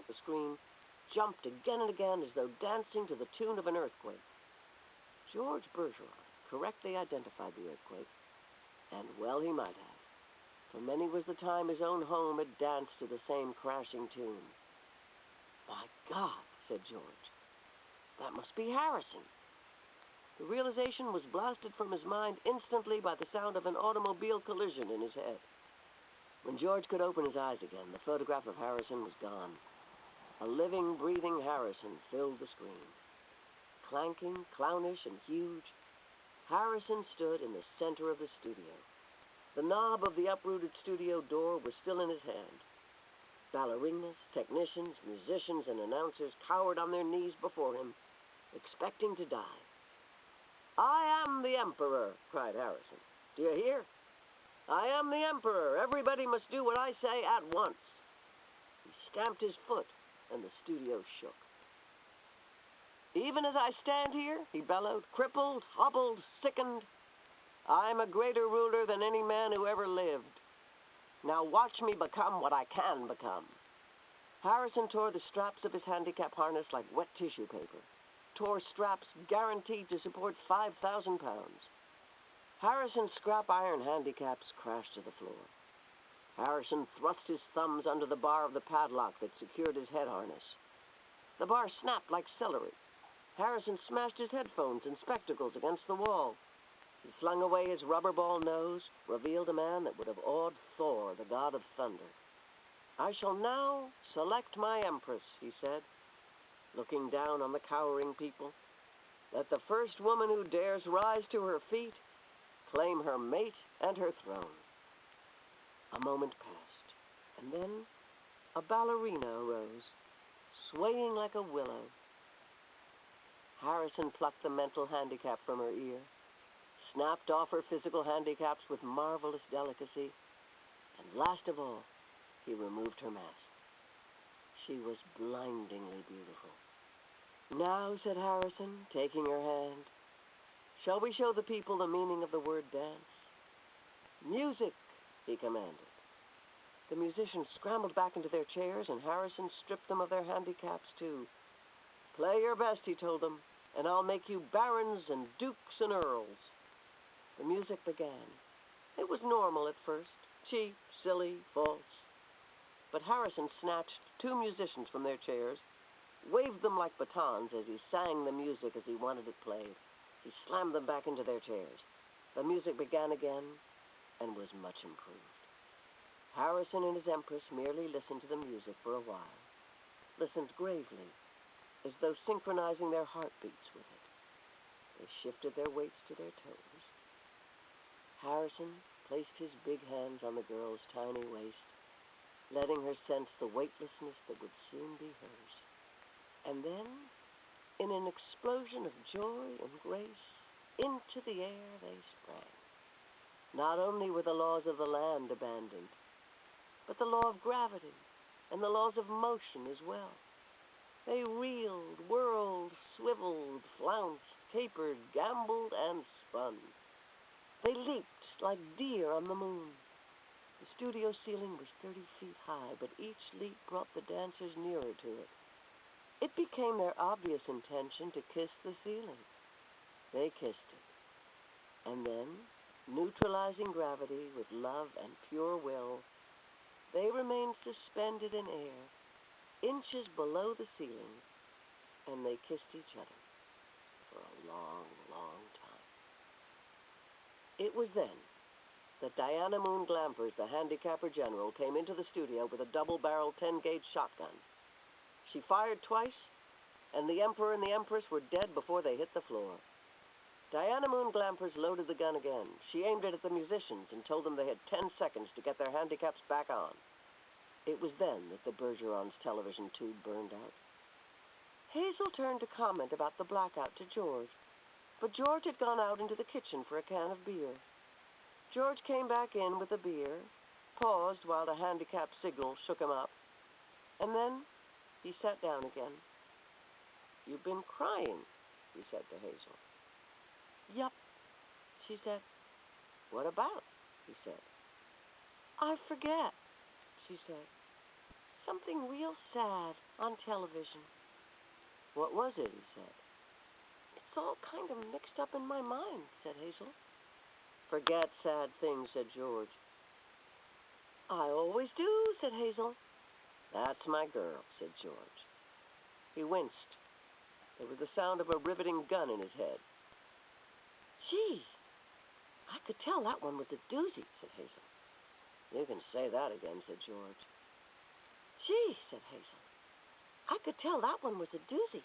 the screen, jumped again and again as though dancing to the tune of an earthquake. George Bergeron correctly identified the earthquake, and well he might have, for many was the time his own home had danced to the same crashing tune. "My God," said George, "that must be Harrison." The realization was blasted from his mind instantly by the sound of an automobile collision in his head. When George could open his eyes again, the photograph of Harrison was gone. A living, breathing Harrison filled the screen. Clanking, clownish, and huge, Harrison stood in the center of the studio. The knob of the uprooted studio door was still in his hand. Ballerinas, technicians, musicians, and announcers cowered on their knees before him, expecting to die. "I am the Emperor," cried Harrison. "Do you hear? I am the Emperor. Everybody must do what I say at once." He stamped his foot, and the studio shook. "Even as I stand here," he bellowed, "crippled, hobbled, sickened, I'm a greater ruler than any man who ever lived. Now watch me become what I can become." Harrison tore the straps of his handicap harness like wet tissue paper, tore straps guaranteed to support 5,000 pounds. Harrison's scrap iron handicaps crashed to the floor. Harrison thrust his thumbs under the bar of the padlock that secured his head harness. The bar snapped like celery. Harrison smashed his headphones and spectacles against the wall. He flung away his rubber ball nose, revealed a man that would have awed Thor, the god of thunder. "I shall now select my empress," he said, looking down on the cowering people. "Let the first woman who dares rise to her feet claim her mate and her throne." A moment passed, and then a ballerina arose, swaying like a willow. Harrison plucked the mental handicap from her ear, snapped off her physical handicaps with marvelous delicacy, and last of all, he removed her mask. She was blindingly beautiful. "Now," said Harrison, taking her hand, "shall we show the people the meaning of the word dance?" "Music!" he commanded. The musicians scrambled back into their chairs, and Harrison stripped them of their handicaps, too. "Play your best," he told them, "and I'll make you barons and dukes and earls." The music began. It was normal at first, cheap, silly, false. But Harrison snatched two musicians from their chairs, waved them like batons as he sang the music as he wanted it played. He slammed them back into their chairs. The music began again and was much improved. Harrison and his empress merely listened to the music for a while, listened gravely, as though synchronizing their heartbeats with it. They shifted their weights to their toes. Harrison placed his big hands on the girl's tiny waist, letting her sense the weightlessness that would soon be hers. And then, in an explosion of joy and grace, into the air they sprang. Not only were the laws of the land abandoned, but the law of gravity and the laws of motion as well. They reeled, whirled, swiveled, flounced, capered, gamboled, and spun. They leaped like deer on the moon. The studio ceiling was 30 feet high, but each leap brought the dancers nearer to it. It became their obvious intention to kiss the ceiling. They kissed it. And then, neutralizing gravity with love and pure will, they remained suspended in air, inches below the ceiling, and they kissed each other for a long, long time. It was then that Diana Moon Glampers, the handicapper general, came into the studio with a double-barreled 10-gauge shotgun. She fired twice, and the Emperor and the Empress were dead before they hit the floor. Diana Moon Glampers loaded the gun again. She aimed it at the musicians and told them they had 10 seconds to get their handicaps back on. It was then that the Bergeron's television tube burned out. Hazel turned to comment about the blackout to George, but George had gone out into the kitchen for a can of beer. George came back in with the beer, paused while the handicap signal shook him up, and then he sat down again. "You've been crying," he said to Hazel. "Yup," she said. "What about?" he said. "I forget," she said. something real sad on television. What was it? He said. It's all kind of mixed up in my mind, said Hazel. Forget sad things, said George. I always do, said Hazel. That's my girl, said George. He winced. There was the sound of a riveting gun in his head. Gee, I could tell that one was a doozy, said Hazel. You can say that again, said George. Gee, said Hazel, I could tell that one was a doozy.